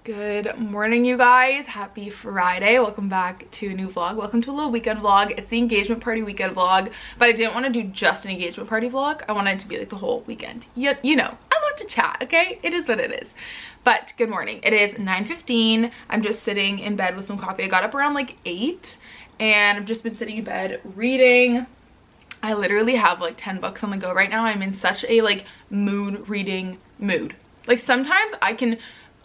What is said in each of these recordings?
Good morning, you guys. Happy Friday. Welcome back to a new vlog. Welcome to a little weekend vlog. It's the engagement party weekend vlog, but I didn't want to do just an engagement party vlog. I wanted it to be like the whole weekend. You know, I love to chat, okay? It is what it is. But good morning. It is 9:15. I'm just sitting in bed with some coffee. I got up around like 8 and I've just been sitting in bed reading. I literally have like 10 books on the go right now. I'm in such a like mood reading mood. Like sometimes I can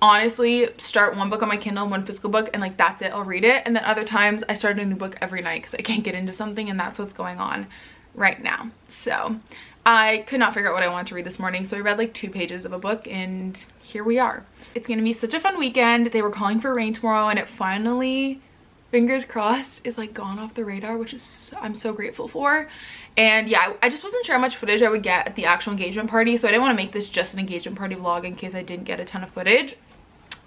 honestly start one book on my Kindle, one physical book, and like that's it, I'll read it. And then other times I start a new book every night because I can't get into something, and that's what's going on right now. So I could not figure out what I wanted to read this morning, so I read like 2 pages of a book and here we are. It's gonna be such a fun weekend. They were calling for rain tomorrow and it finally, fingers crossed, is like gone off the radar, which is I'm so grateful for. And yeah, I just wasn't sure how much footage I would get at the actual engagement party, so I didn't want to make this just an engagement party vlog in case I didn't get a ton of footage.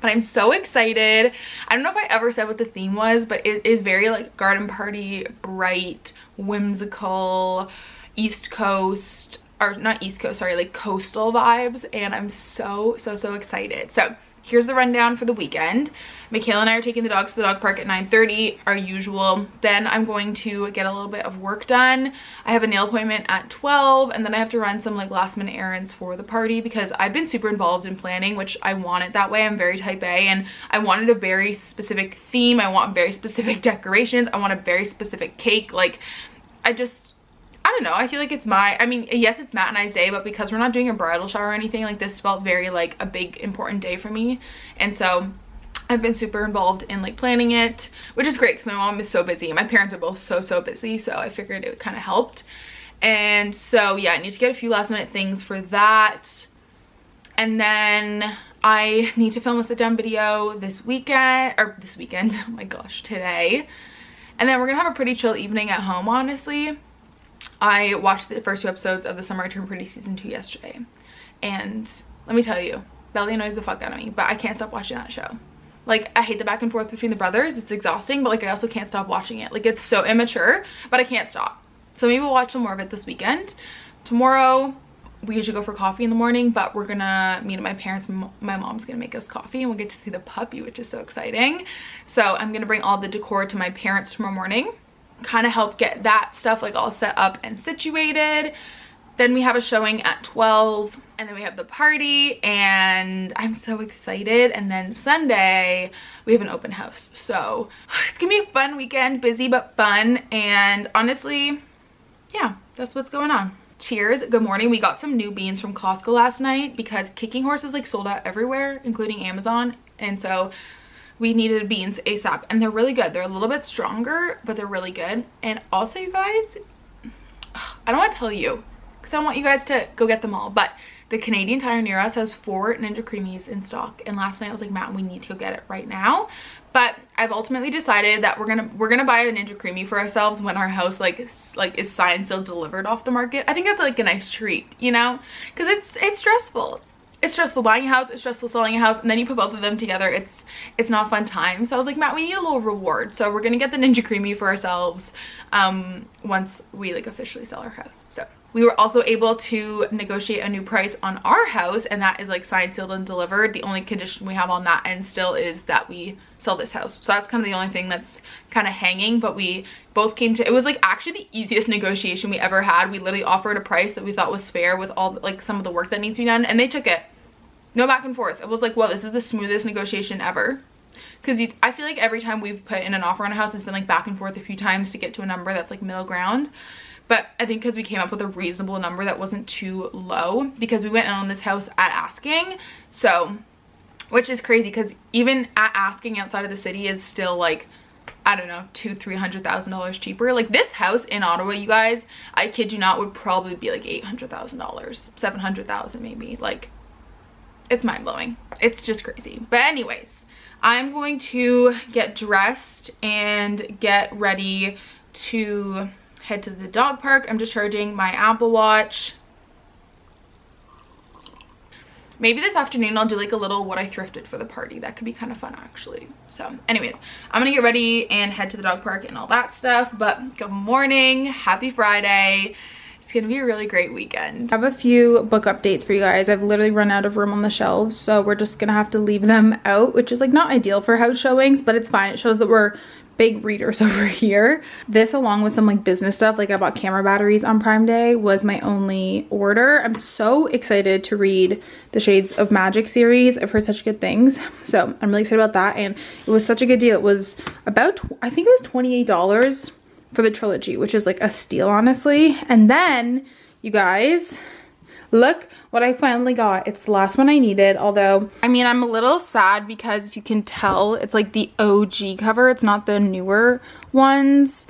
But I'm so excited. I don't know if I ever said what the theme was, but it is very like garden party, bright, whimsical, East Coast, or not East Coast, sorry, like coastal vibes. And I'm so excited. So here's the rundown for the weekend. Michaela and I are taking the dogs to the dog park at 9:30, our usual. Then I'm going to get a little bit of work done. I have a nail appointment at 12, and then I have to run some like last minute errands for the party because I've been super involved in planning, which I want it that way. I'm very type A and I wanted a very specific theme. I want very specific decorations. I want a very specific cake. Like I don't know, I feel like it's yes, it's Matt and I's day, but because we're not doing a bridal shower or anything, like this felt very like a big important day for me. And so I've been super involved in like planning it, which is great because my mom is so busy and my parents are both so busy, so I figured it kind of helped. And so yeah, I need to get a few last minute things for that. And then I need to film a sit down video this weekend, oh my gosh, today. And then we're gonna have a pretty chill evening at home, honestly. I watched the first 2 episodes of The Summer I Turned Pretty season 2 yesterday, and let me tell you, Belly annoys the fuck out of me, but I can't stop watching that show. Like, I hate the back and forth between the brothers. It's exhausting, but like I also can't stop watching it. Like, it's so immature, but I can't stop. So maybe we'll watch some more of it this weekend. Tomorrow we usually go for coffee in the morning, but we're gonna meet at my parents'. My mom's gonna make us coffee and we'll get to see the puppy, which is so exciting. So I'm gonna bring all the decor to my parents tomorrow morning, kind of help get that stuff like all set up and situated. Then we have a showing at 12, and then we have the party, and I'm so excited. And then Sunday we have an open house, so it's gonna be a fun weekend, busy but fun. And honestly, yeah, that's what's going on. Cheers. Good morning. We got some new beans from Costco last night because Kicking Horse is like sold out everywhere, including Amazon, and so we needed beans ASAP, and they're really good. They're a little bit stronger, but they're really good. And also, you guys, I don't want to tell you because I want you guys to go get them all, but the Canadian Tire near us has 4 Ninja Creamies in stock, and last night I was like, Matt, we need to go get it right now. But I've ultimately decided that we're gonna buy a Ninja Creamy for ourselves when our house like is signed sealed delivered off the market. I think that's like a nice treat, you know, because it's stressful. It's stressful buying a house, it's stressful selling a house, and then you put both of them together, it's not a fun time. So I was like, Matt, we need a little reward, so we're gonna get the Ninja Creamy for ourselves once we like officially sell our house. So we were also able to negotiate a new price on our house, and that is like signed, sealed, and delivered. The only condition we have on that end still is that we sell this house. So that's kind of the only thing that's kind of hanging, but we both came to, it was like actually the easiest negotiation we ever had. We literally offered a price that we thought was fair with all like some of the work that needs to be done, and they took it. No back and forth. It was like, well, this is the smoothest negotiation ever. Because I feel like every time we've put in an offer on a house, it's been like back and forth a few times to get to a number that's like middle ground. But I think because we came up with a reasonable number that wasn't too low, because we went in on this house at asking. So, which is crazy because even at asking outside of the city is still like, I don't know, $200,000-$300,000 cheaper. Like this house in Ottawa, you guys, I kid you not, would probably be like $800,000, $700,000 maybe. Like, it's mind-blowing. It's just crazy. But anyways, I'm going to get dressed and get ready to head to the dog park. I'm just charging my Apple Watch. Maybe this afternoon I'll do like a little what I thrifted for the party. That could be kind of fun actually. So anyways, I'm gonna get ready and head to the dog park and all that stuff. But good morning, happy Friday. It's gonna be a really great weekend. I have a few book updates for you guys. I've literally run out of room on the shelves, so we're just gonna have to leave them out, which is like not ideal for house showings, but it's fine. It shows that we're big readers over here. This, along with some like business stuff, like I bought camera batteries on Prime Day, was my only order. I'm so excited to read the Shades of Magic series. I've heard such good things, so I'm really excited about that. And it was such a good deal. It was about, I think it was $28 for the trilogy, which is like a steal, honestly. And then, you guys, look what I finally got. It's the last one I needed, although, I mean, I'm a little sad because if you can tell, it's like the OG cover. It's not the newer ones,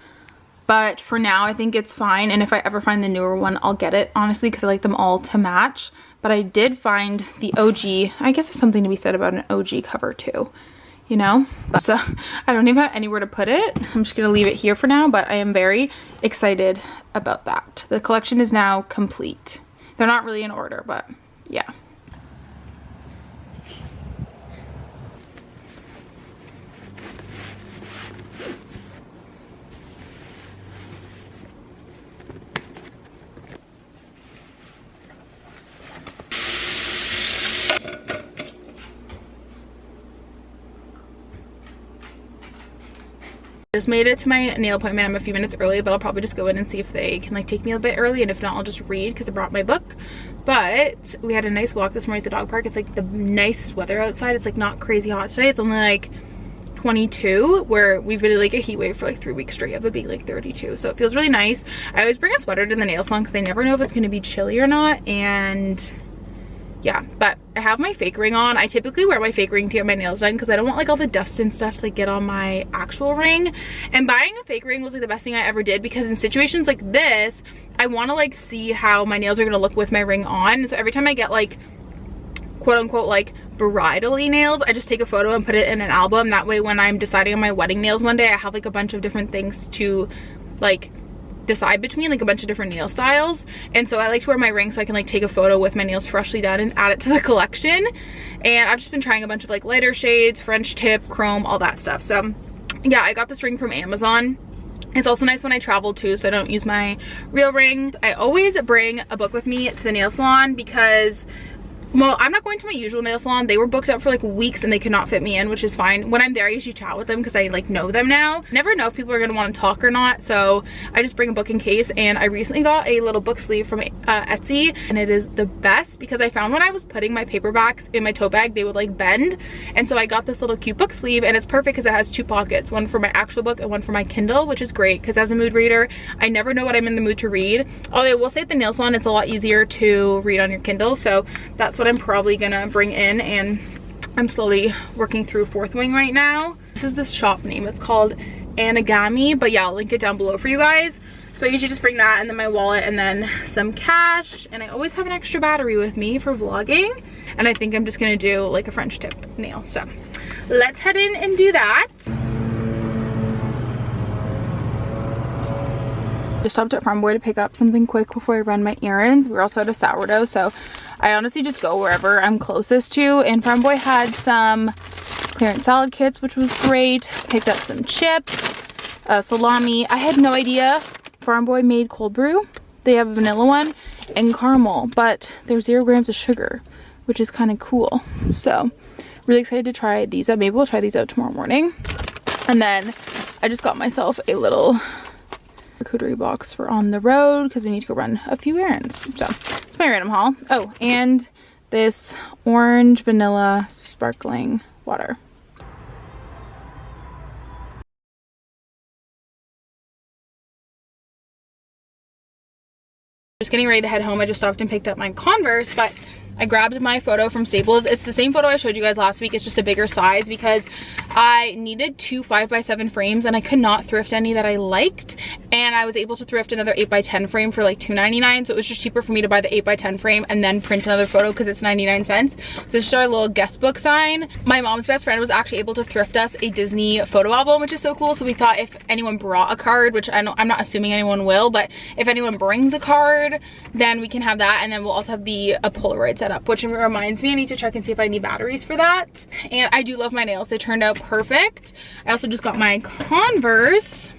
but for now, I think it's fine. And if I ever find the newer one, I'll get it, honestly, because I like them all to match. But I did find the OG. I guess there's something to be said about an OG cover too, you know? So I don't even have anywhere to put it. I'm just gonna leave it here for now, but I am very excited about that. The collection is now complete. They're not really in order, but yeah. Just made it to my nail appointment. I'm a few minutes early, but I'll probably just go in and see if they can like take me a bit early, and if not, I'll just read because I brought my book. But we had a nice walk this morning at the dog park. It's like the nicest weather outside. It's like not crazy hot today. It's only like 22, where we've been in like a heat wave for like 3 weeks straight of it being like 32, so it feels really nice. I always bring a sweater to the nail salon because I never know if it's going to be chilly or not. And yeah, but I have my fake ring on. I typically wear my fake ring to get my nails done because I don't want like all the dust and stuff to like get on my actual ring. And buying a fake ring was like the best thing I ever did, because in situations like this, I want to like see how my nails are going to look with my ring on. So every time I get like quote unquote like bridal-y nails, I just take a photo and put it in an album. That way when I'm deciding on my wedding nails one day, I have like a bunch of different things to like decide between, like a bunch of different nail styles. And so I like to wear my ring so I can like take a photo with my nails freshly done and add it to the collection. And I've just been trying a bunch of like lighter shades, French tip, chrome, all that stuff. So yeah, I got this ring from Amazon. It's also nice when I travel too, so I don't use my real ring. I always bring a book with me to the nail salon because, well, I'm not going to my usual nail salon. They were booked up for like weeks and they could not fit me in, which is fine. When I'm there, I usually chat with them because I like know them now. Never know if people are going to want to talk or not, so I just bring a book in case. And I recently got a little book sleeve from Etsy, and it is the best because I found when I was putting my paperbacks in my tote bag, they would like bend. And so I got this little cute book sleeve, and it's perfect because it has 2 pockets, one for my actual book and one for my Kindle, which is great because as a mood reader, I never know what I'm in the mood to read. Although I will say at the nail salon, it's a lot easier to read on your Kindle, so that's what I'm probably gonna bring in. And I'm slowly working through Fourth Wing right now. This is this shop name. It's called Anagami, but yeah, I'll link it down below for you guys. So I usually just bring that and then my wallet and then some cash. And I always have an extra battery with me for vlogging. And I think I'm just gonna do like a French tip nail. So let's head in and do that. Just stopped at Farm Boy to pick up something quick before I run my errands. We're also out of sourdough, so I honestly just go wherever I'm closest to. And Farm Boy had some clearance salad kits, which was great. Picked up some chips, salami. I had no idea Farm Boy made cold brew. They have a vanilla one and caramel, but there's 0 grams of sugar, which is kind of cool. So really excited to try these out. Maybe we'll try these out tomorrow morning. And then I just got myself a little charcuterie box for on the road because we need to go run a few errands. So it's my random haul. Oh, and this orange vanilla sparkling water. Just getting ready to head home. I just stopped and picked up my Converse, but I grabbed my photo from Staples. It's the same photo I showed you guys last week. It's just a bigger size because I needed 2 5x7 frames and I could not thrift any that I liked. And I was able to thrift another 8x10 frame for like $2.99. So it was just cheaper for me to buy the 8x10 frame and then print another photo because it's 99 cents. So this is our little guest book sign. My mom's best friend was actually able to thrift us a Disney photo album, which is so cool. So we thought if anyone brought a card, which I'm not assuming anyone will, but if anyone brings a card, then we can have that. And then we'll also have a Polaroid set up, which reminds me I need to check and see if I need batteries for that. And I do love my nails. They turned out perfect. I also just got my Converse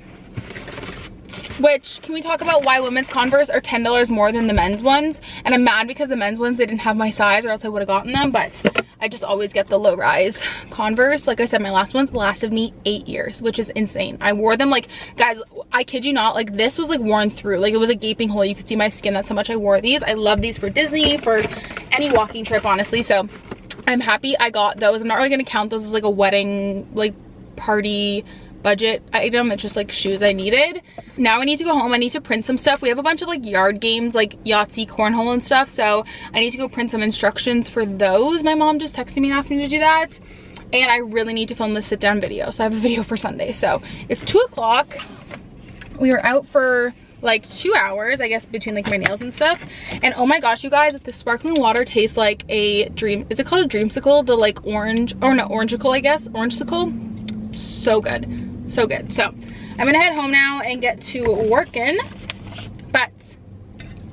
which, can we talk about why women's Converse are $10 more than the men's ones? And I'm mad because the men's ones, they didn't have my size or else I would have gotten them, but I just always get the low rise Converse. Like I said, my last ones lasted me 8 years, which is insane. I wore them like, guys, I kid you not, like this was like worn through. Like it was a gaping hole. You could see my skin. That's how much I wore these. I love these for Disney, for any walking trip, honestly. So I'm happy I got those. I'm not really gonna count those as like a wedding, like party budget item. It's just like shoes I needed. Now I need to go home. I need to print some stuff. We have a bunch of like yard games, like Yahtzee, cornhole and stuff, so I need to go print some instructions for those. My mom just texted me and asked me to do that, and I really need to film this sit down video, so I have a video for Sunday. So it's 2 o'clock. We were out for like 2 hours, I guess, between like my nails and stuff, and oh my gosh, you guys, the sparkling water tastes like a dream. Is it called a dreamsicle? The like orange, or no, orangicle, I guess, orangesicle. So good, so good. So I'm gonna head home now and get to working, but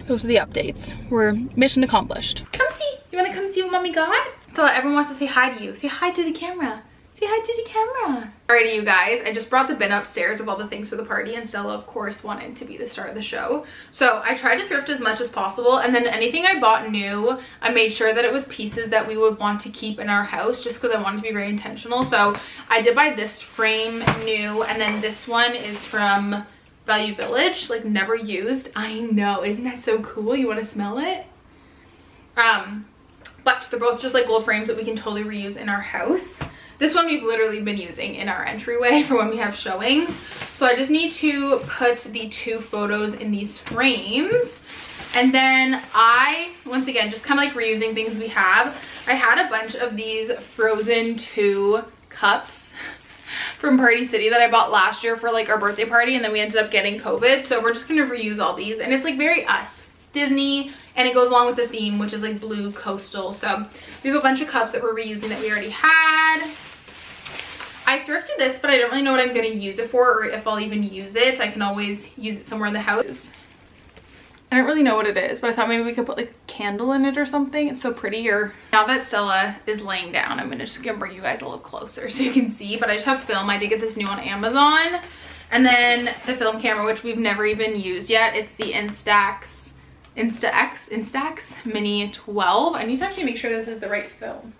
those are the updates. We're mission accomplished. Come see. You wanna come see what mommy got? So everyone wants to say hi to you. Say hi to the camera. Say hi to the camera. Alrighty, you guys, I just brought the bin upstairs of all the things for the party, and Stella, of course, wanted to be the star of the show. So I tried to thrift as much as possible, and then anything I bought new, I made sure that it was pieces that we would want to keep in our house, just because I wanted to be very intentional. So I did buy this frame new, and then this one is from Value Village, like never used. I know, isn't that so cool? You want to smell it? But they're both just like gold frames that we can totally reuse in our house. This one we've literally been using in our entryway for when we have showings. So I just need to put the 2 photos in these frames. And then I, once again, just kind of like reusing things we have. I had a bunch of these Frozen 2 cups from Party City that I bought last year for like our birthday party, and then we ended up getting COVID. So we're just gonna reuse all these, and it's like very us, Disney, and it goes along with the theme, which is like blue coastal. So we have a bunch of cups that we're reusing that we already had. I thrifted this, but I don't really know what I'm going to use it for, or if I'll even use it. I can always use it somewhere in the house. I don't really know what it is, but I thought maybe we could put like a candle in it or something. It's so pretty. Or now that Stella is laying down, I'm just gonna bring you guys a little closer so you can see. But I just have film. I did get this new on Amazon. And then the film camera, which we've never even used yet. It's the Instax Mini 12. I need to actually make sure this is the right film.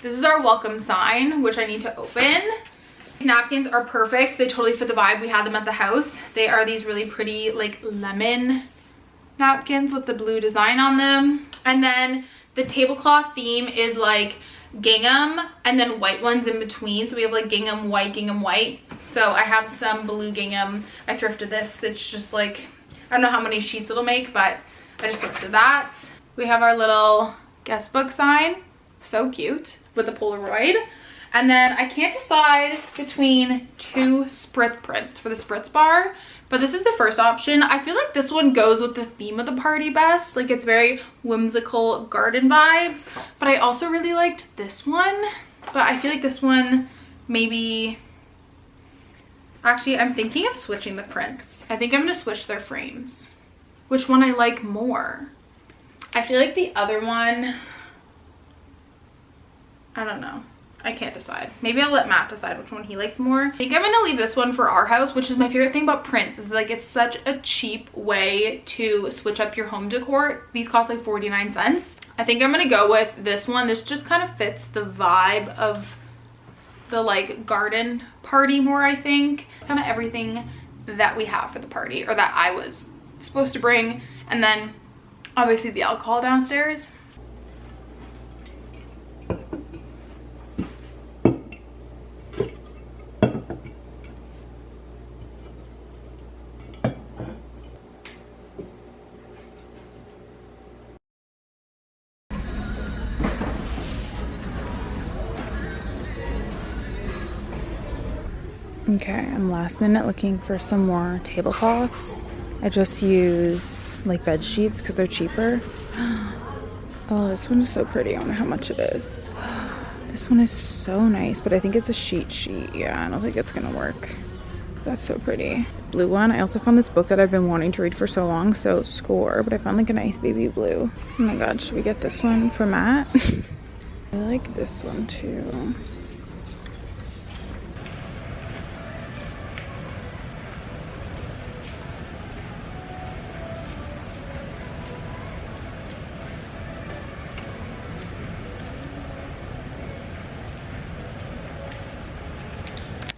This is our welcome sign, which I need to open. These napkins are perfect. They totally fit the vibe. We had them at the house. They are these really pretty like lemon napkins with the blue design on them. And then the tablecloth theme is like gingham and then white ones in between. So we have like gingham white. So I have some blue gingham. I thrifted this. It's just like, I don't know how many sheets it'll make, but I just thrifted that. We have our little guest book sign. So cute, with a Polaroid. And then I can't decide between 2 spritz prints for the spritz bar, but this is the first option. I feel like this one goes with the theme of the party best. Like it's very whimsical garden vibes, but I also really liked this one. But I feel like this one maybe, actually I'm thinking of switching the prints. I think I'm gonna switch their frames. Which one I like more? I feel like the other one, I don't know. I can't decide. Maybe I'll let Matt decide which one he likes more. I think I'm gonna leave this one for our house, which is my favorite thing about prints, is like it's such a cheap way to switch up your home decor. These cost like 49 cents. I think I'm gonna go with this one. This just kind of fits the vibe of the like garden party more, I think. Kind of everything that we have for the party, or that I was supposed to bring. And then obviously the alcohol downstairs. Okay, I'm last minute looking for some more tablecloths. I just use like bed sheets because they're cheaper. Oh, this one is so pretty. I wonder how much it is. This one is so nice, but I think it's a sheet. Yeah, I don't think it's gonna work. That's so pretty. This blue one. I also found this book that I've been wanting to read for so long, so Score, but I found like a nice baby blue. Oh my god, should we get this one for Matt? I like this one too.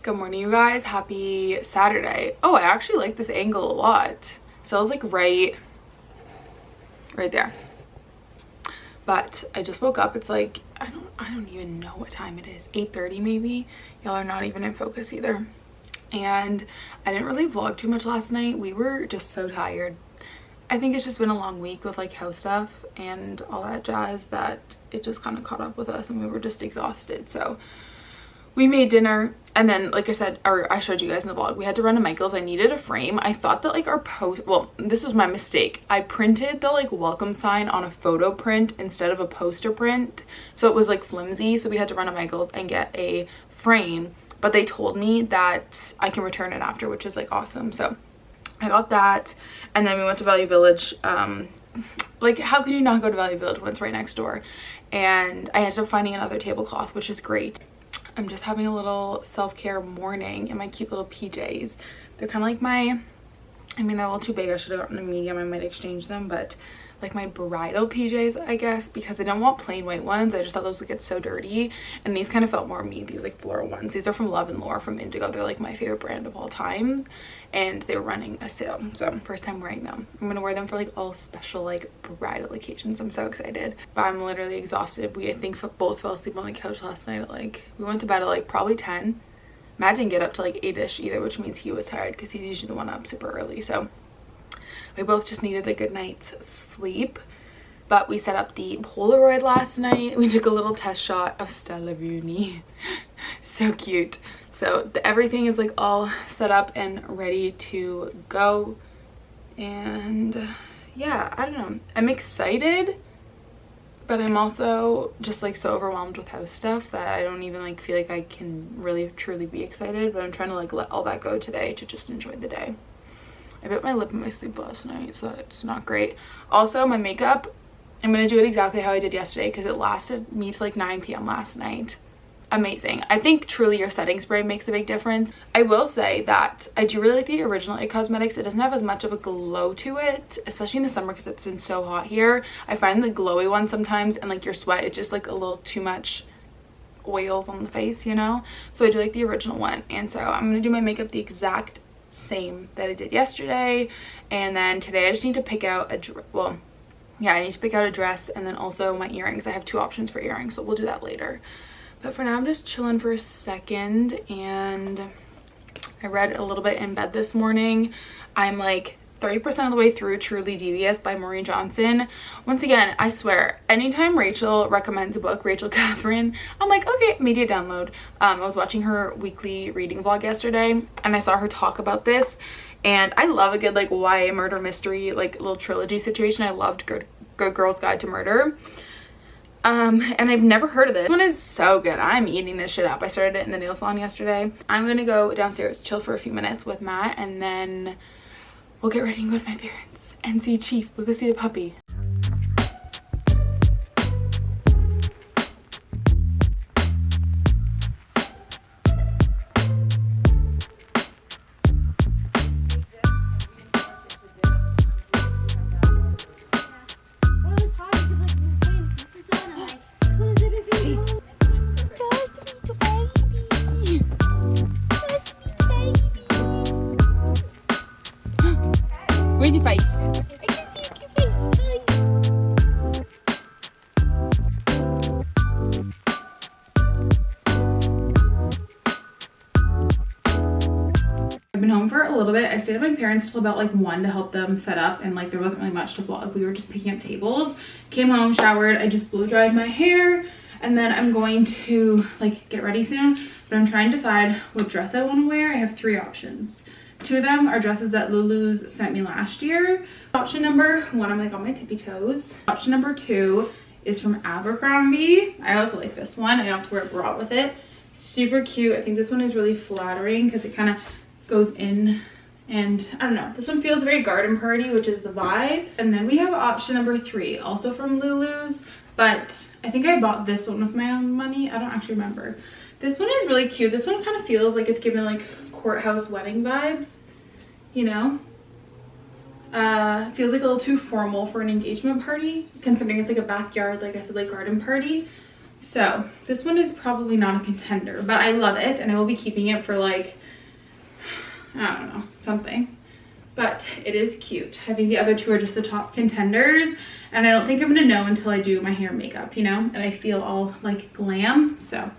Good morning, you guys. Happy Saturday. Oh, I actually like this angle a lot. So I was like right there. But I just woke up. It's like I don't even know what time it is. 8:30 maybe. Y'all are not even in focus either. And I didn't really vlog too much last night. We were just so tired. I think it's just been a long week with like house stuff and all that jazz that it just kind of caught up with us and we were just exhausted. So we made dinner, and then like I said, or I showed you guys in the vlog, we had to run to Michael's. I needed a frame. I thought that like our post, well, this was my mistake. I printed the like welcome sign on a photo print instead of a poster print. So it was like flimsy. So we had to run to Michael's and get a frame, but they told me that I can return it after, which is like awesome. So I got that, and then we went to Value Village. Like how can you not go to Value Village when it's right next door? And I ended up finding another tablecloth, which is great. I'm just having a little self-care morning in my cute little PJs. They're kind of like my, I mean, they're a little too big. I should have gotten a medium. I might exchange them, but like my bridal PJs, I guess, because I don't want plain white ones. I just thought those would get so dirty, and these kind of felt more me. These like floral ones. These are from Love and Lore from Indigo. They're like my favorite brand of all times, and they were running a sale. So first time wearing them. I'm gonna wear them for like all special like bridal occasions. I'm so excited, but I'm literally exhausted. We I think both fell asleep on the couch last night at like, we went to bed at like probably 10. Matt didn't get up to like 8ish either, which means he was tired because he's usually the one up super early. So we both just needed a good night's sleep. But we set up the Polaroid last night. We took a little test shot of Stella Rooney. So cute. So everything is like all set up and ready to go. And yeah, I don't know. I'm excited, but I'm also just like so overwhelmed with house stuff that I don't even like feel like I can really truly be excited. But I'm trying to like let all that go today to just enjoy the day. I bit my lip in my sleep last night, so that's not great. Also, my makeup, I'm going to do it exactly how I did yesterday because it lasted me to like 9 p.m. last night. Amazing. I think truly your setting spray makes a big difference. I will say that I do really like the original It Cosmetics. It doesn't have as much of a glow to it, especially in the summer because it's been so hot here. I find the glowy one sometimes and like your sweat, it's just like a little too much oils on the face, you know? So I do like the original one. And so I'm going to do my makeup the exact same that I did yesterday, and then today I just need to pick out a I need to pick out a dress, and then also my earrings. I have 2 options for earrings, so we'll do that later. But for now I'm just chilling for a second, and I read a little bit in bed this morning. I'm like 30% of the way through Truly Devious by Maureen Johnson. Once again, I swear, anytime Rachel recommends a book, Rachel Catherine, I'm like, okay, media download. I was watching her weekly reading vlog yesterday, and I saw her talk about this, and I love a good like YA murder mystery, like little trilogy situation. I loved Good Girl's Guide to Murder. And I've never heard of this. This one is so good. I'm eating this shit up. I started it in the nail salon yesterday. I'm gonna go downstairs, chill for a few minutes with Matt, and then we'll get ready and go to my parents and see Chief. We'll go see the puppy. Where's your face? I can see your cute face. I've been home for a little bit. I stayed at my parents till about like 1 to help them set up, and like there wasn't really much to vlog. We were just picking up tables. Came home, showered. I just blow dried my hair, and then I'm going to like get ready soon. But I'm trying to decide what dress I want to wear. I have 3 options. 2 of them are dresses that Lulu's sent me last year. Option number 1, I'm like on my tippy toes. Option number 2 is from Abercrombie. I also like this one. I don't have to wear a bra with it. Super cute. I think this one is really flattering because it kind of goes in, and I don't know. This one feels very garden party, which is the vibe. And then we have option number 3, also from Lulu's, but I think I bought this one with my own money. I don't actually remember. This one is really cute. This one kind of feels like it's giving like courthouse wedding vibes, you know? Feels like a little too formal for an engagement party, considering it's like a backyard, like I said, like garden party. So this one is probably not a contender, but I love it and I will be keeping it for like, I don't know, something. But it is cute. I think the other two are just the top contenders, and I don't think I'm gonna know until I do my hair and makeup, you know, and I feel all like glam. So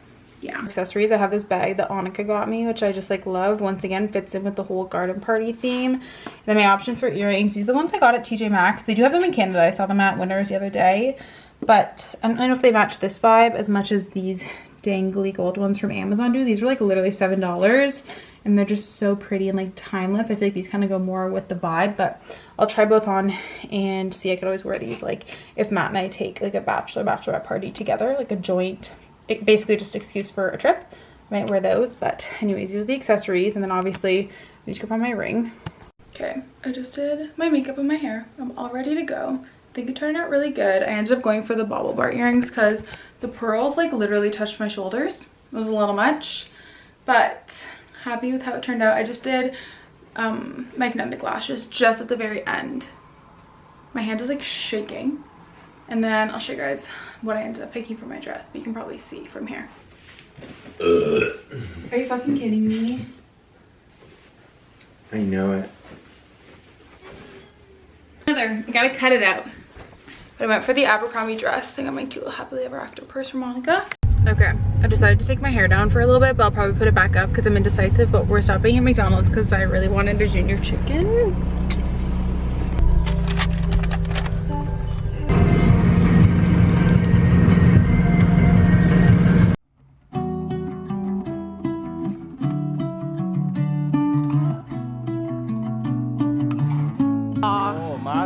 yeah. Accessories, I have this bag that Annika got me, which I just like love. Once again, fits in with the whole garden party theme. Then my options for earrings, these are the ones I got at TJ Maxx. They do have them in Canada. I saw them at Winners the other day, but I don't know if they match this vibe as much as these dangly gold ones from Amazon do. These were like literally $7, and they're just so pretty and like timeless. I feel like these kind of go more with the vibe, but I'll try both on and see. I could always wear these like if Matt and I take like a bachelorette party together, like a joint, basically just excuse for a trip. I might wear those. But anyways, these are the accessories, and then obviously I need to go find my ring. Okay, I just did my makeup and my hair. I'm all ready to go. I think it turned out really good. I ended up going for the bauble bar earrings because the pearls like literally touched my shoulders. It was a little much, but happy with how it turned out. I just did magnetic lashes just at the very end. My hand is like shaking, and then I'll show you guys what I ended up picking for my dress, but you can probably see from here. Are you fucking kidding me? I know it. I gotta cut it out. But I went for the Abercrombie dress. I got my cute little happily ever after purse from Monica. Okay, I decided to take my hair down for a little bit, but I'll probably put it back up because I'm indecisive. But we're stopping at McDonald's because I really wanted a junior chicken.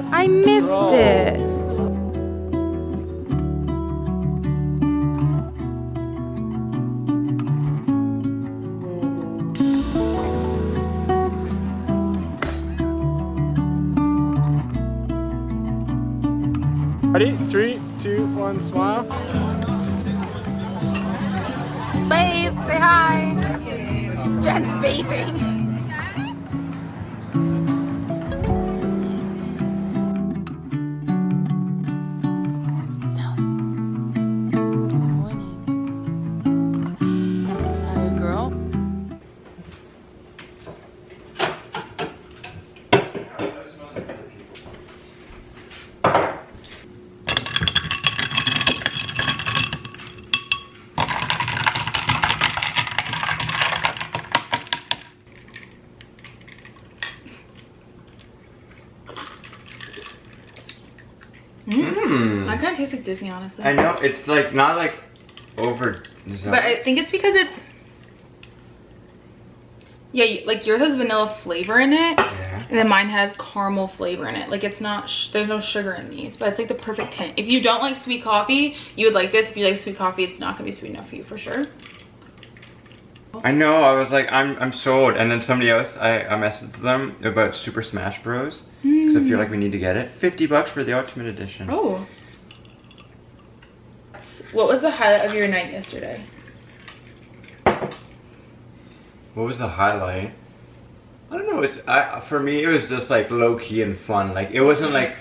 I missed it. Ready? 3, 2, 1, smile. Babe, say hi. Jen's vaping. That kind of tastes like Disney, honestly. I know, it's like not like over. But I think it's because it's, yeah, like yours has vanilla flavor in it, yeah, and then mine has caramel flavor in it. Like it's not, there's no sugar in these, but it's like the perfect hint. If you don't like sweet coffee, you would like this. If you like sweet coffee, it's not gonna be sweet enough for you for sure. I know, I was like, I'm sold. And then somebody else, I messaged them about Super Smash Bros. Because I feel like we need to get it. $50 for the Ultimate Edition. Oh. What was the highlight of your night yesterday? What was the highlight? I don't know, it's for me it was just like low-key and fun. Like it wasn't like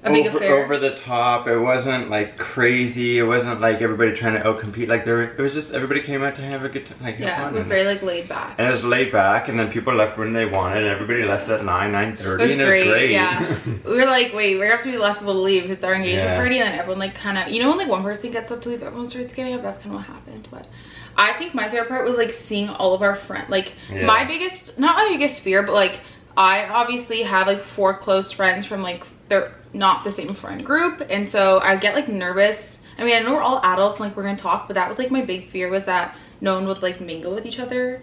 over the top. It wasn't like crazy. It wasn't like everybody trying to outcompete. Like it was just everybody came out to have a good time. Like, yeah, it was very like laid back. And it was laid back, and then people left when they wanted, and everybody left at 9:30, and it was great. Yeah, we were like, wait, we're gonna have to be the last people to leave. It's our engagement party, and then everyone like kind of, you know, when like one person gets up to leave, everyone starts getting up. That's kind of what happened. But I think my favorite part was like seeing all of our friends. Like my biggest, not my biggest fear, but like I obviously have like 4 close friends from like they're not the same friend group, and so I get like nervous. I mean, I know we're all adults and like we're gonna talk, but that was like my big fear, was that no one would like mingle with each other,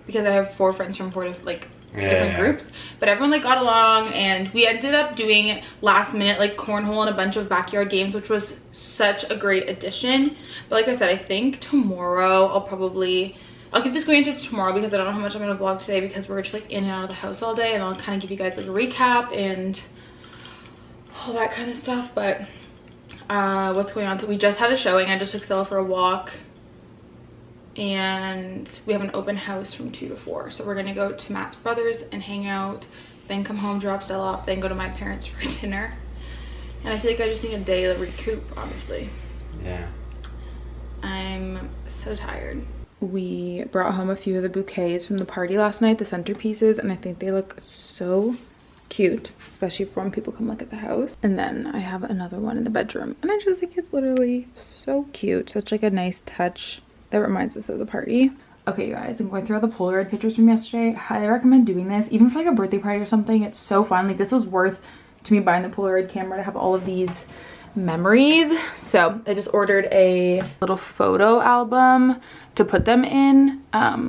because I have 4 friends from 4 different groups. But everyone like got along, and we ended up doing last minute like cornhole and a bunch of backyard games, which was such a great addition. But like I said, I think tomorrow I'll keep this going into tomorrow, because I don't know how much I'm gonna vlog today, because we're just like in and out of the house all day, and I'll kind of give you guys like a recap and all that kind of stuff. But what's going on? So we just had a showing. I just took Stella for a walk, and we have an open house from 2 to 4. So we're gonna go to Matt's brother's and hang out, then come home, drop Stella off, then go to my parents for dinner. And I feel like I just need a day to recoup, honestly. Yeah. I'm so tired. We brought home a few of the bouquets from the party last night, the centerpieces, and I think they look so cute, especially for when people come look at the house. And then I have another one in the bedroom, and I just think it's literally so cute. Such like a nice touch that reminds us of the party. Okay, you guys, I'm going through all the Polaroid pictures from yesterday. I highly recommend doing this, even for like a birthday party or something. It's so fun. Like, this was worth to me buying the Polaroid camera to have all of these memories. So I just ordered a little photo album to put them in,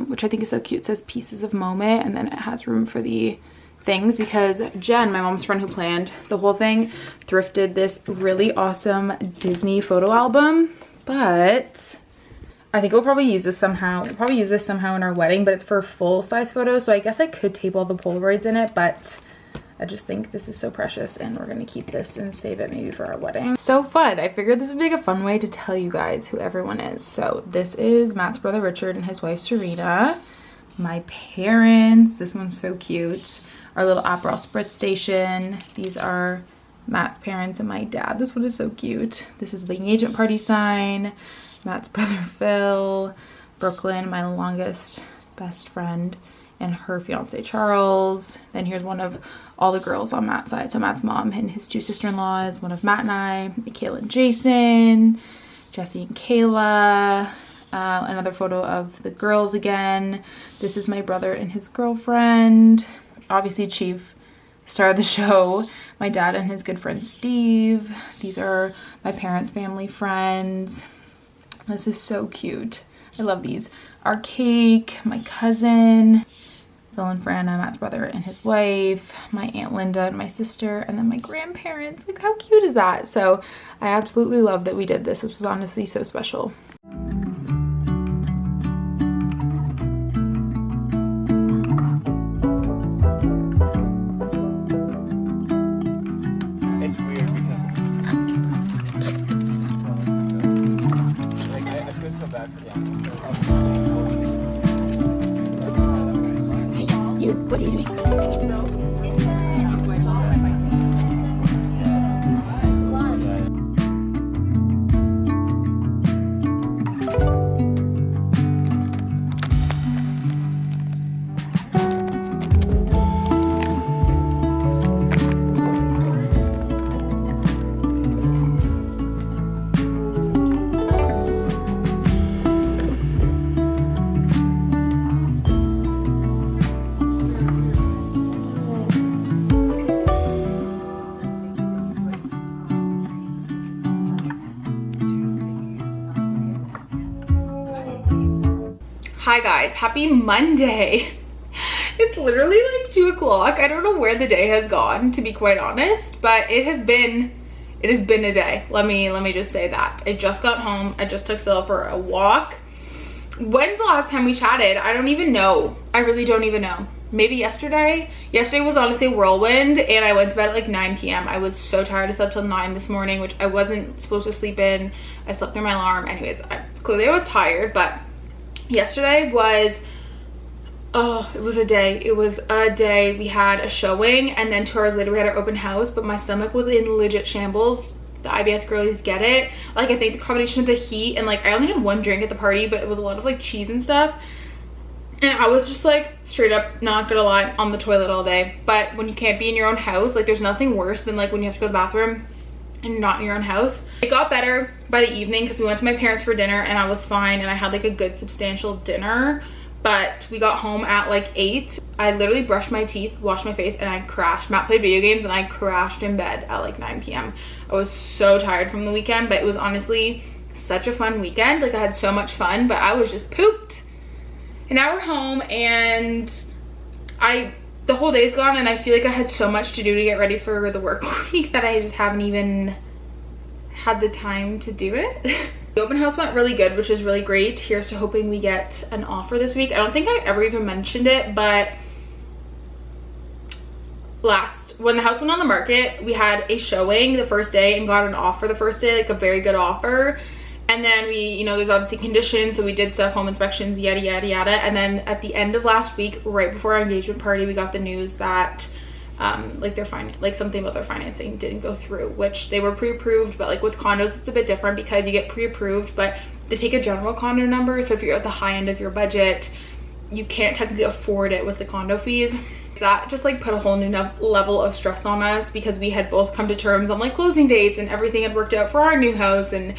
which I think is so cute. It says pieces of moment, and then it has room for the things because Jen, my mom's friend who planned the whole thing, thrifted this really awesome Disney photo album, but I think we'll probably use this somehow. We'll probably use this somehow in our wedding, but it's for full-size photos, so I guess I could tape all the Polaroids in it, but I just think this is so precious and we're gonna keep this and save it maybe for our wedding. So fun. I figured this would be like a fun way to tell you guys who everyone is. So this is Matt's brother Richard and his wife Serena. My parents, this one's so cute. Our little Aperol Spritz station. These are Matt's parents and my dad. This one is so cute. This is the engagement party sign. Matt's brother Phil, Brooklyn, my longest best friend, and her fiance Charles. Then here's one of all the girls on Matt's side. So Matt's mom and his two sister-in-laws, one of Matt and I, Michaela and Jason, Jesse and Kayla. Another photo of the girls again. This is my brother and his girlfriend. Obviously Chief, star of the show. My dad and his good friend Steve. These are my parents' family friends. This is so cute. I love these. Our cake, my cousin, Phil and Franna, Matt's brother and his wife, my Aunt Linda and my sister, and then my grandparents. Like, how cute is that? So I absolutely love that we did this. This was honestly so special. What are you doing? Hi guys, happy Monday. It's literally like 2 o'clock. I don't know where the day has gone, to be quite honest, but it has been a day. Let me just say that. I just got home. I just took Sylla for a walk. When's the last time we chatted? I don't even know. I really don't even know. Maybe yesterday. Yesterday was honestly a whirlwind, and I went to bed at like 9 p.m. I was so tired. I slept till 9 this morning, which I wasn't supposed to sleep in. I slept through my alarm. Anyways, clearly I was tired, but yesterday was, oh, it was a day. It was a day. We had a showing, and then 2 hours later we had our open house, but my stomach was in legit shambles. The IBS girlies get it. Like, I think the combination of the heat and like I only had 1 drink at the party, but it was a lot of like cheese and stuff. And I was just like straight up, not gonna lie, on the toilet all day. But when you can't be in your own house, like there's nothing worse than like when you have to go to the bathroom and you're not in your own house. It got better by the evening because we went to my parents for dinner and I was fine and I had like a good substantial dinner, but we got home at like 8. I literally brushed my teeth, washed my face, and I crashed. Matt played video games and I crashed in bed at like 9 p.m. I was so tired from the weekend, but it was honestly such a fun weekend. Like, I had so much fun, but I was just pooped. And now we're home, and the whole day's gone, and I feel like I had so much to do to get ready for the work week that I just haven't even had the time to do it. The open house went really good, which is really great. Here's to hoping we get an offer this week. I don't think I ever even mentioned it, but when the house went on the market, we had a showing the first day and got an offer the first day, like a very good offer. And then we, you know, there's obviously conditions, so we did stuff, home inspections, yada, yada, yada. And then at the end of last week, right before our engagement party, we got the news that like something about their financing didn't go through, which they were pre-approved, but like with condos, it's a bit different because you get pre-approved, but they take a general condo number, so if you're at the high end of your budget, you can't technically afford it with the condo fees. That just like put a whole new level of stress on us, because we had both come to terms on like closing dates and everything had worked out for our new house. And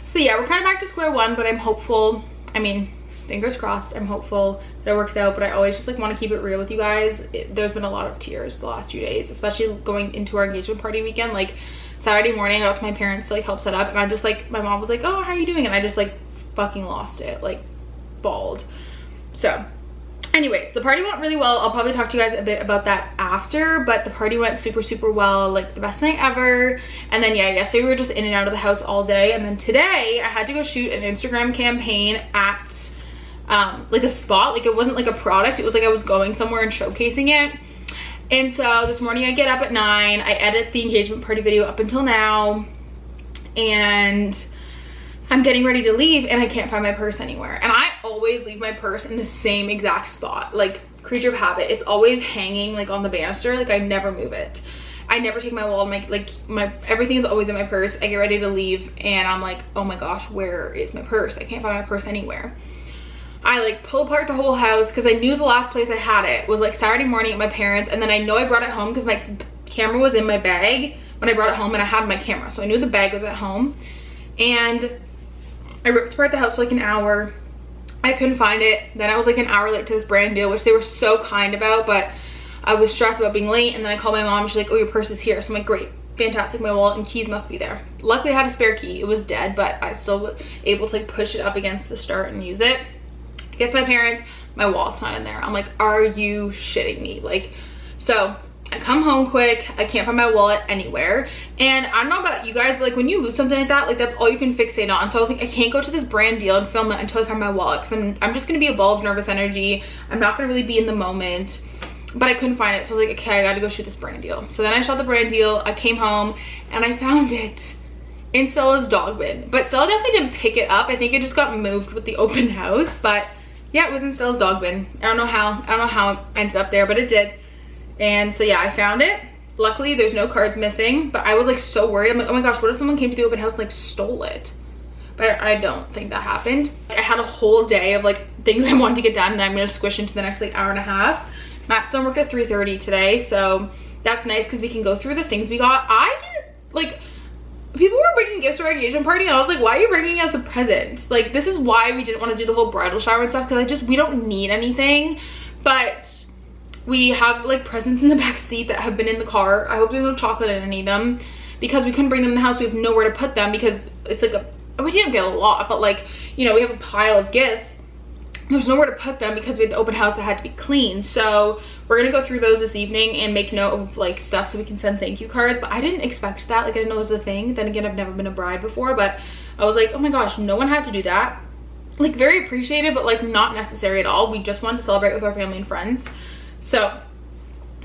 so yeah, we're kind of back to square one, but I'm hopeful. I mean, fingers crossed, I'm hopeful that it works out, but I always just like want to keep it real with you guys. There's been a lot of tears the last few days, especially going into our engagement party weekend. Like Saturday morning, I got to my parents to like help set up, and I just like, my mom was like, oh, how are you doing? And I just like fucking lost it, like bawled. So anyways, the party went really well. I'll probably talk to you guys a bit about that after, but the party went super well, like the best night ever. And then yeah, yesterday we were just in and out of the house all day, and then today I had to go shoot an Instagram campaign at like a spot. Like it wasn't like a product, it was like I was going somewhere and showcasing it. And so this morning I get up at 9, I edit the engagement party video up until now, and I'm getting ready to leave and I can't find my purse anywhere. And I always leave my purse in the same exact spot, like creature of habit. It's always hanging like on the banister, like I never move it. I never take my wallet, my everything is always in my purse. I get ready to leave and I'm like, oh my gosh, where is my purse? I can't find my purse anywhere. I like pull apart the whole house, because I knew the last place I had it was like Saturday morning at my parents', and then I know I brought it home because my camera was in my bag when I brought it home, and I had my camera, so I knew the bag was at home. And I ripped apart the house for like an hour. I couldn't find it. Then I was like an hour late to this brand deal, which they were so kind about, but I was stressed about being late. And then I called my mom, she's like, oh, your purse is here. So I'm like, great, fantastic, my wallet and keys must be there. Luckily I had a spare key, it was dead, but I still was able to like push it up against the start and use it. I get to my parents, my wallet's not in there. I'm like, are you shitting me? Like, so I come home quick, I can't find my wallet anywhere. And I don't know about you guys, but like when you lose something like that, like that's all you can fixate on. So I was like, I can't go to this brand deal and film it until I find my wallet, because I'm just gonna be a ball of nervous energy. I'm not gonna really be in the moment. But I couldn't find it, so I was like, okay, I gotta go shoot this brand deal. So then I shot the brand deal, I came home and I found it in Stella's dog bin. But Stella definitely didn't pick it up. I think it just got moved with the open house. But yeah, it was in Stella's dog bin. I don't know how it ended up there, but it did. And so yeah, I found it. Luckily there's no cards missing, but I was like so worried. I'm like, oh my gosh, what if someone came to the open house and like stole it? But I don't think that happened. I had a whole day of like things I wanted to get done, and I'm gonna squish into the next like hour and a half. Matt's done work at 3:30 today, so that's nice because we can go through the things we got. I didn't like, people were bringing gifts to our engagement party, and I was like, why are you bringing us a present? Like, this is why we didn't want to do the whole bridal shower and stuff, because we don't need anything. But we have like presents in the back seat that have been in the car. I hope there's no chocolate in any of them, because we couldn't bring them in the house. We have nowhere to put them because it's like we didn't get a lot, but like, you know, we have a pile of gifts. There's nowhere to put them because we had the open house that had to be clean. So we're gonna go through those this evening and make note of like stuff so we can send thank you cards. But I didn't expect that. Like, I didn't know it was a thing. Then again, I've never been a bride before, but I was like, oh my gosh, no one had to do that. Like, very appreciated, but like not necessary at all. We just wanted to celebrate with our family and friends. So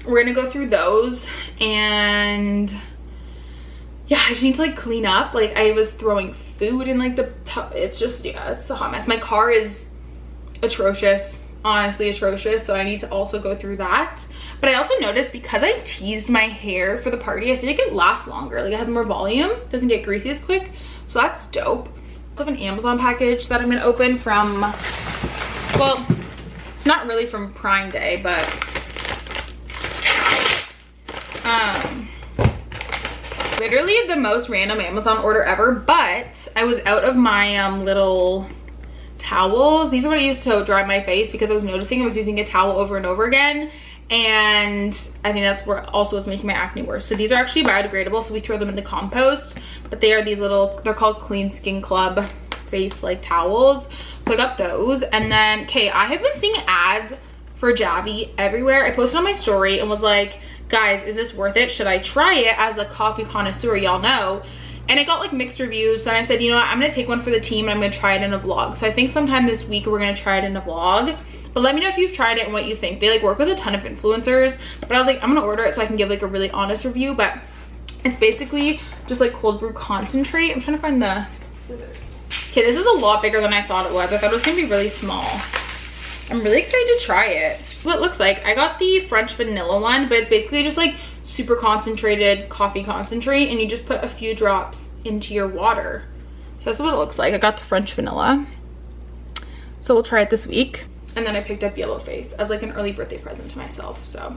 we're gonna go through those, and yeah, I just need to like clean up. Like, I was throwing food in like the tub. It's just, yeah, it's a hot mess. My car is atrocious, honestly atrocious, so I need to also go through that. But I also noticed, because I teased my hair for the party, I feel like it lasts longer. Like, it has more volume, doesn't get greasy as quick, so that's dope. I have an Amazon package that I'm gonna open from, well, it's not really from Prime Day, but literally the most random Amazon order ever. But I was out of my little towels. These are what I used to dry my face, because I was noticing I was using a towel over and over again, and I think that's where also was making my acne worse. So these are actually biodegradable, so we throw them in the compost. But they are these little, they're called Clean Skin Club face like towels. So I got those. And then, okay, I have been seeing ads for Javi everywhere. I posted on my story and was like, guys, is this worth it? Should I try it as a coffee connoisseur? Y'all know. And I got like mixed reviews. Then I said, you know what, I'm gonna take one for the team and I'm gonna try it in a vlog. So I think sometime this week we're gonna try it in a vlog. But let me know if you've tried it and what you think. They like work with a ton of influencers, but I was like, I'm gonna order it so I can give like a really honest review. But it's basically just like cold brew concentrate. I'm trying to find the scissors. Okay, this is a lot bigger than I thought it was. I thought it was gonna be really small. I'm really excited to try it. What it looks like, I got the French vanilla one, but it's basically just like super concentrated coffee concentrate, and you just put a few drops into your water. So that's what it looks like. I got the French vanilla. So we'll try it this week. And then I picked up Yellow Face as like an early birthday present to myself. So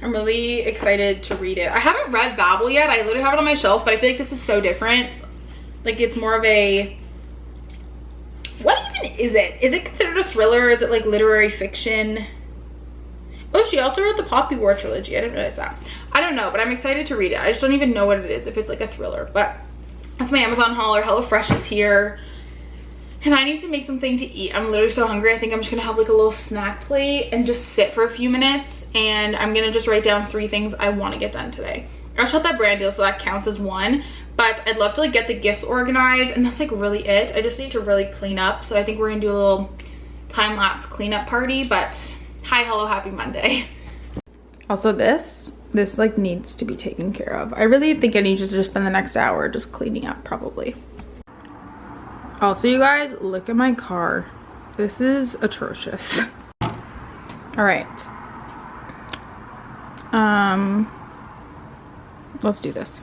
I'm really excited to read it. I haven't read Babel yet. I literally have it on my shelf, but I feel like this is so different. Like it's more of a, what even is it? Is it considered a thriller? Is it like literary fiction? Oh, she also wrote the Poppy War trilogy. I didn't realize that. I don't know, but I'm excited to read it. I just don't even know what it is, if it's like a thriller. But that's my Amazon haul. Our HelloFresh is here. And I need to make something to eat. I'm literally so hungry. I think I'm just gonna have like a little snack plate and just sit for a few minutes. And I'm gonna just write down 3 things I want to get done today. I shot that brand deal, so that counts as 1. But I'd love to like get the gifts organized, and that's like really it. I just need to really clean up. So I think we're gonna do a little time-lapse cleanup party. But hi, hello, happy Monday. Also this like needs to be taken care of. I really think I need to just spend the next hour just cleaning up probably. Also, you guys, look at my car. This is atrocious. All right. Let's do this.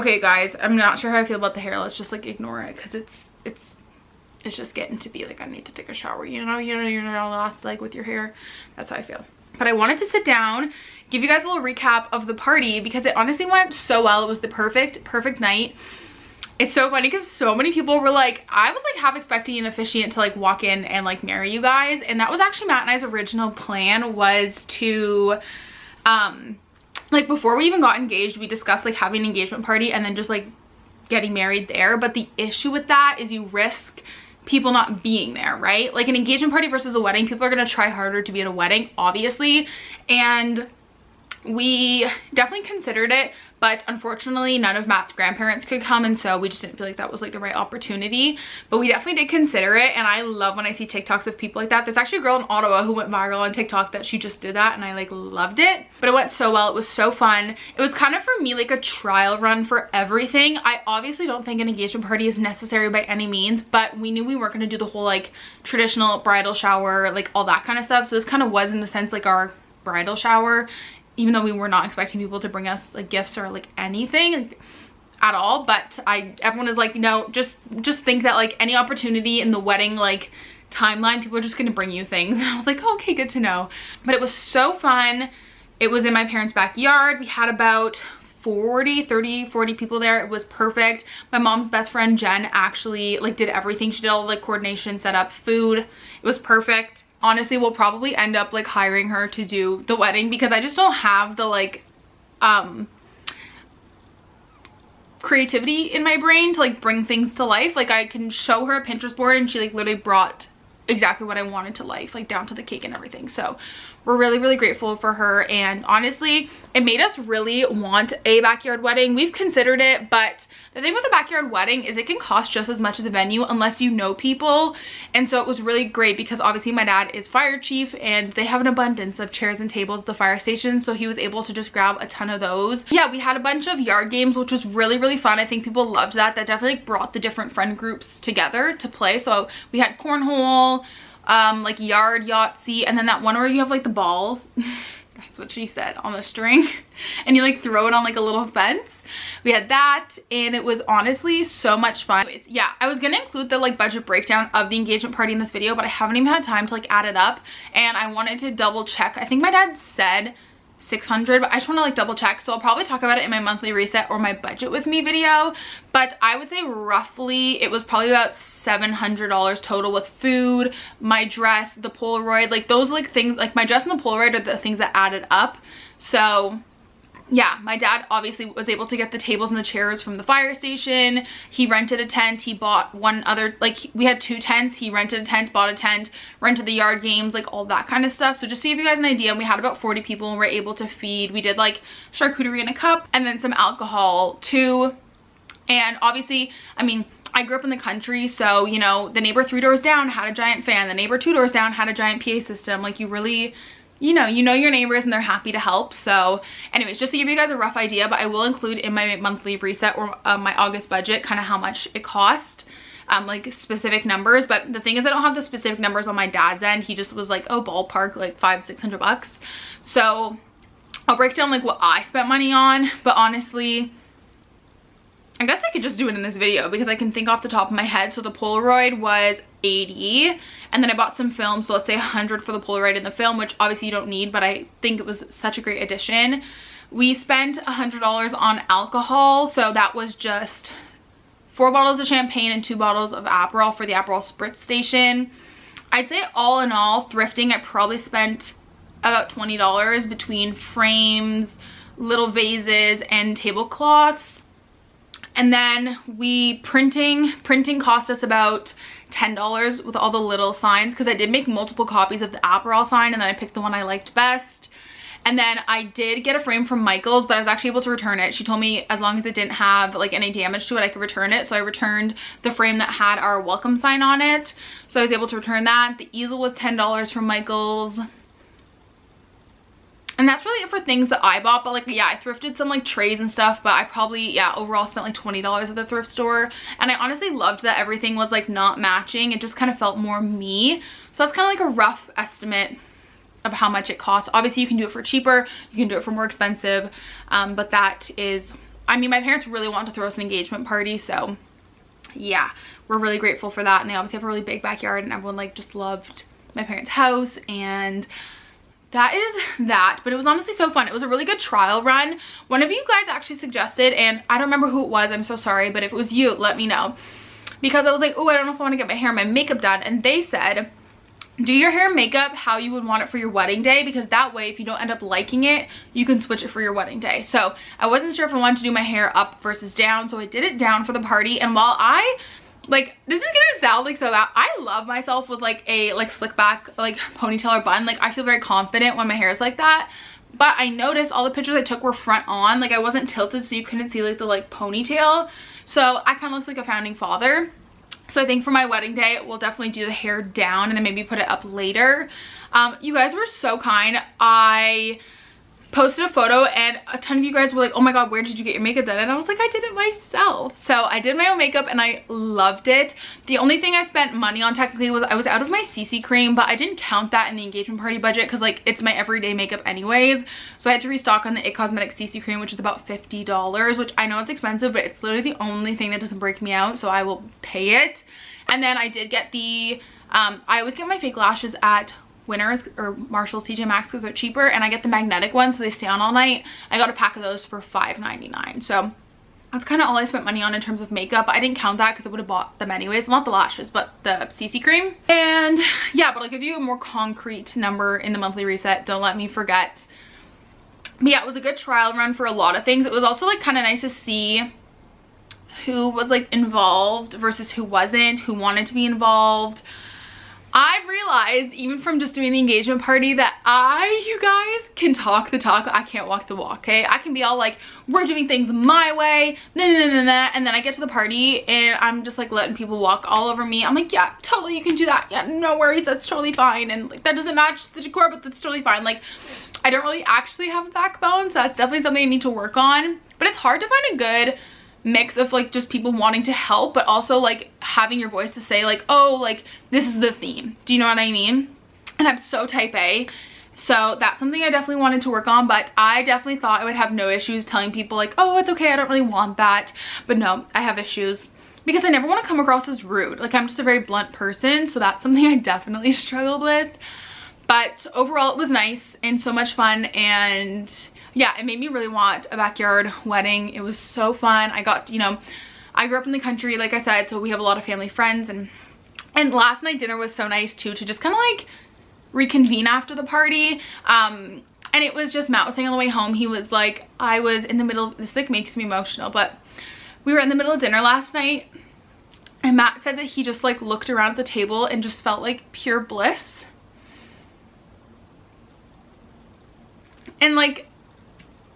Okay guys, I'm not sure how I feel about the hair. Let's just like ignore it because it's just getting to be like I need to take a shower, you know you're not lost like with your hair. That's how I feel. But I wanted to sit down, give you guys a little recap of the party because it honestly went so well. It was the perfect night. It's so funny because so many people were like, I was like half expecting an officiant to like walk in and like marry you guys, and that was actually Matt and I's original plan, was to like before we even got engaged, we discussed like having an engagement party and then just like getting married there. But the issue with that is you risk people not being there, right? Like an engagement party versus a wedding, people are gonna try harder to be at a wedding, obviously. And we definitely considered it, but unfortunately none of Matt's grandparents could come, and so we just didn't feel like that was like the right opportunity. But we definitely did consider it, and I love when I see TikToks of people like that. There's actually a girl in Ottawa who went viral on TikTok that she just did that, and I like loved it. But it went so well. It was so fun. It was kind of for me like a trial run for everything. I obviously don't think an engagement party is necessary by any means, but we knew we weren't going to do the whole like traditional bridal shower, like all that kind of stuff. So this kind of was in a sense like our bridal shower, even though we were not expecting people to bring us like gifts or like anything at all. But everyone is like, no, just think that like any opportunity in the wedding like timeline, people are just gonna bring you things. And I was like, oh, okay, good to know. But it was so fun. It was in my parents' backyard. We had about 40 people there. It was perfect. My mom's best friend Jen actually like did everything. She did all the like coordination, set up food. It was perfect. Honestly, we'll probably end up like hiring her to do the wedding because I just don't have the like creativity in my brain to like bring things to life. Like I can show her a Pinterest board and she like literally brought exactly what I wanted to life, like down to the cake and everything. So we're really grateful for her, and honestly it made us really want a backyard wedding. We've considered it, but the thing with a backyard wedding is it can cost just as much as a venue unless you know people. And so it was really great because obviously my dad is fire chief and they have an abundance of chairs and tables at the fire station, so he was able to just grab a ton of those. Yeah, we had a bunch of yard games, which was really fun. I think people loved that. That definitely like brought the different friend groups together to play. So we had cornhole, like yard Yahtzee, and then that one where you have like the balls. That's what she said, on a string. And you like throw it on like a little fence. We had that, and it was honestly so much fun. Anyways, yeah, I was gonna include the like budget breakdown of the engagement party in this video, but I haven't even had time to like add it up, and I wanted to double check. I think my dad said 600, but I just want to like double check, so I'll probably talk about it in my monthly reset or my budget with me video. But I would say roughly it was probably about $700 total with food, my dress, the Polaroid, like those like things, like my dress and the Polaroid are the things that added up. So yeah, my dad obviously was able to get the tables and the chairs from the fire station. He rented a tent. He bought one other, like we had 2 tents. He rented a tent, bought a tent, rented the yard games, like all that kind of stuff. So just to give you guys an idea, we had about 40 people and we're able to feed. We did like charcuterie in a cup and then some alcohol too. And obviously, I mean, I grew up in the country, so you know, the neighbor 3 doors down had a giant fan. The neighbor 2 doors down had a giant PA system. Like you really, you know your neighbors and they're happy to help. So anyways, just to give you guys a rough idea, but I will include in my monthly reset or my August budget kind of how much it cost, like specific numbers. But the thing is, I don't have the specific numbers on my dad's end. He just was like, oh, ballpark like $500-600. So I'll break down like what I spent money on, but honestly, I guess I could just do it in this video because I can think off the top of my head. So the Polaroid was 80, and then I bought some film, so let's say 100 for the Polaroid and the film, which obviously you don't need, but I think it was such a great addition. We spent $100 on alcohol, so that was just 4 bottles of champagne and 2 bottles of Aperol for the Aperol Spritz station. I'd say all in all, thrifting, I probably spent about $20 between frames, little vases, and tablecloths. And then printing cost us about $10 with all the little signs, because I did make multiple copies of the Aperol sign and then I picked the one I liked best. And then I did get a frame from Michael's, but I was actually able to return it. She told me as long as it didn't have like any damage to it, I could return it. So I returned the frame that had our welcome sign on it. So I was able to return that. The easel was $10 from Michael's. And that's really it for things that I bought. But like, yeah, I thrifted some like trays and stuff, but I probably, yeah, overall spent like $20 at the thrift store. And I honestly loved that everything was like not matching. It just kind of felt more me. So that's kind of like a rough estimate of how much it costs. Obviously you can do it for cheaper, you can do it for more expensive, but that is, I mean, my parents really want to throw us an engagement party, so yeah, we're really grateful for that. And they obviously have a really big backyard, and everyone like just loved my parents' house, and that is that. But it was honestly so fun. It was a really good trial run. One of you guys actually suggested, and I don't remember who it was, I'm so sorry, but if it was you, let me know, because I was like, oh, I don't know if I want to get my hair and my makeup done, and they said do your hair and makeup how you would want it for your wedding day, because that way if you don't end up liking it, you can switch it for your wedding day. So I wasn't sure if I wanted to do my hair up versus down, so I did it down for the party. And while I, like, this is gonna sound like so bad, I love myself with like a like slick back like ponytail or bun. Like I feel very confident when my hair is like that. But I noticed all the pictures I took were front on, like I wasn't tilted, so you couldn't see like the like ponytail. So I kind of looked like a founding father. So I think for my wedding day, we'll definitely do the hair down and then maybe put it up later. You guys were so kind. I posted a photo and a ton of you guys were like, oh my god, where did you get your makeup done? And I was like, I did it myself. So I did my own makeup and I loved it. The only thing I spent money on technically was I was out of my CC cream, but I didn't count that in the engagement party budget because like it's my everyday makeup anyways. So I had to restock on the It Cosmetics CC cream, which is about $50, which I know it's expensive, but it's literally the only thing that doesn't break me out, so I will pay it. And then I did get the, I always get my fake lashes at Winners or Marshall's, TJ Maxx, because they're cheaper, and I get the magnetic ones so they stay on all night. I got a pack of those for $5.99. So that's kind of all I spent money on in terms of makeup. I didn't count that because I would have bought them anyways, not the lashes but the CC cream. And yeah, but I'll give you a more concrete number in the monthly reset, don't let me forget. But yeah, it was a good trial run for a lot of things. It was also like kind of nice to see who was like involved versus who wasn't, who wanted to be involved. I've realized, even from just doing the engagement party, that you guys can talk the talk, I can't walk the walk, okay? I can be all like, we're doing things my way, nah, nah, nah, nah, and then I get to the party and I'm just like letting people walk all over me. I'm like, yeah, totally, you can do that. Yeah, no worries, that's totally fine. And like, that doesn't match the decor, but that's totally fine. Like, I don't really actually have a backbone, so that's definitely something I need to work on. But it's hard to find a good mix of like just people wanting to help, but also like having your voice to say like, oh, like this is the theme, do you know what I mean? And I'm so type A, So that's something I definitely wanted to work on, but I definitely thought I would have no issues telling people like, oh, it's okay, I don't really want that. But no, I have issues because I never want to come across as rude. Like, I'm just a very blunt person, so that's something I definitely struggled with. But overall, it was nice and so much fun, and yeah, it made me really want a backyard wedding. It was so fun. I got, you know, I grew up in the country, like I said, so we have a lot of family friends, and last night dinner was so nice too, to just kind of like reconvene after the party. And it was just, Matt was saying on the way home, he was like, I was in the middle, this like makes me emotional, but we were in the middle of dinner last night, and Matt said that he just like looked around at the table and just felt like pure bliss. And like,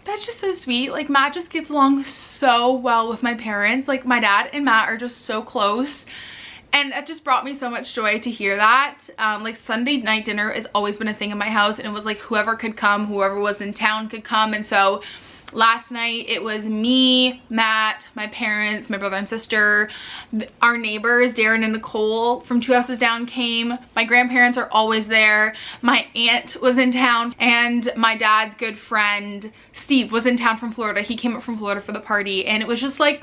that's just so sweet. Like, Matt just gets along so well with my parents. Like, my dad and Matt are just so close, and that just brought me so much joy to hear that. Like, Sunday night dinner has always been a thing in my house, and it was like whoever could come, whoever was in town could come. And so last night it was me, Matt, my parents, my brother and sister, our neighbors, Darren and Nicole from 2 houses down came. My grandparents are always there. My aunt was in town, and my dad's good friend Steve was in town from Florida. He came up from Florida for the party, and it was just like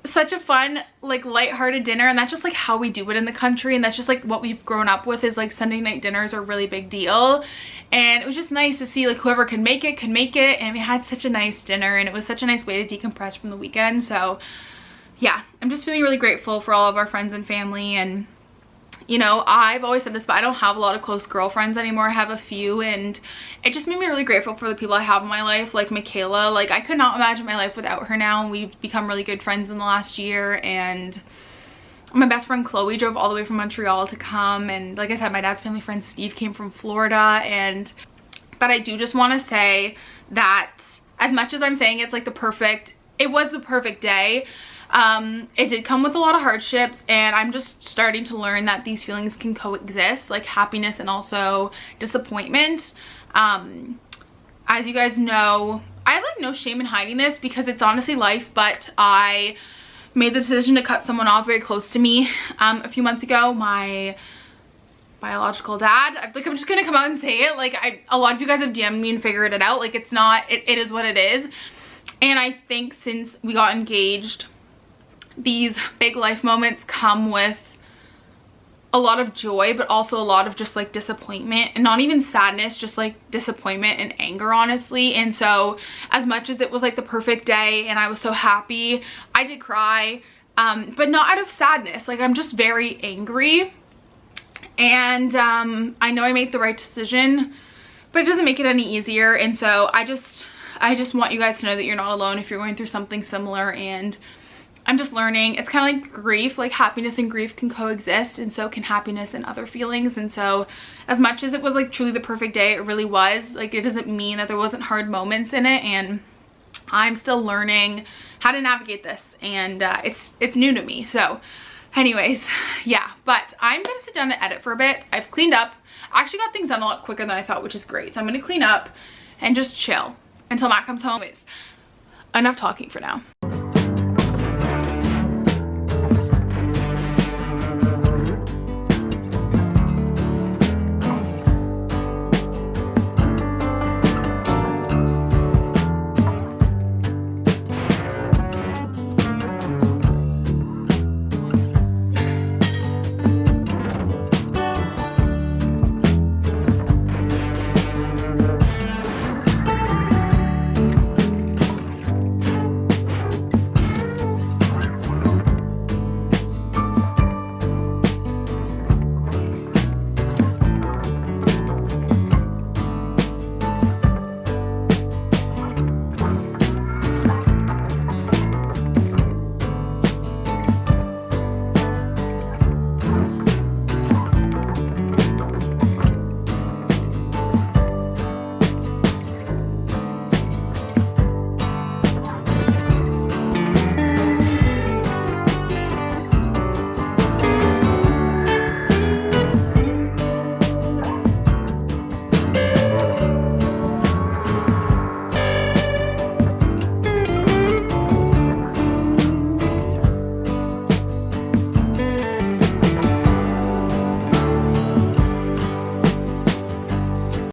such a fun, like, lighthearted dinner. And that's just like how we do it in the country, and that's just like what we've grown up with, is like Sunday night dinners are a really big deal. And it was just nice to see like whoever could make it, and we had such a nice dinner, and it was such a nice way to decompress from the weekend. So yeah, I'm just feeling really grateful for all of our friends and family. And you know, I've always said this, but I don't have a lot of close girlfriends anymore. I have a few, and it just made me really grateful for the people I have in my life, like Michaela. Like, I could not imagine my life without her now, and we've become really good friends in the last year. And my best friend Chloe drove all the way from Montreal to come, and like I said, my dad's family friend Steve came from Florida. But I do just want to say that as much as I'm saying it's like it was the perfect day, it did come with a lot of hardships, and I'm just starting to learn that these feelings can coexist, like happiness and also disappointment. As you guys know, I have like no shame in hiding this because it's honestly life, but I made the decision to cut someone off very close to me a few months ago, my biological dad. I'm just gonna come out and say it. Like, a lot of you guys have DM'd me and figured it out. Like, it's not, it is what it is. And I think since we got engaged, these big life moments come with a lot of joy, but also a lot of just like disappointment, and not even sadness, just like disappointment and anger, honestly. And so as much as it was like the perfect day and I was so happy, I did cry, but not out of sadness. Like, I'm just very angry, and I know I made the right decision, but it doesn't make it any easier. And so I just want you guys to know that you're not alone if you're going through something similar. And I'm just learning. It's kind of like grief, like happiness and grief can coexist, and so can happiness and other feelings. And so as much as it was like truly the perfect day, it really was, like, it doesn't mean that there wasn't hard moments in it, and I'm still learning how to navigate this, and it's new to me. So anyways, yeah, but I'm gonna sit down and edit for a bit. I've cleaned up. I actually got things done a lot quicker than I thought, which is great. So I'm gonna clean up and just chill until Matt comes home. Anyways, enough talking for now.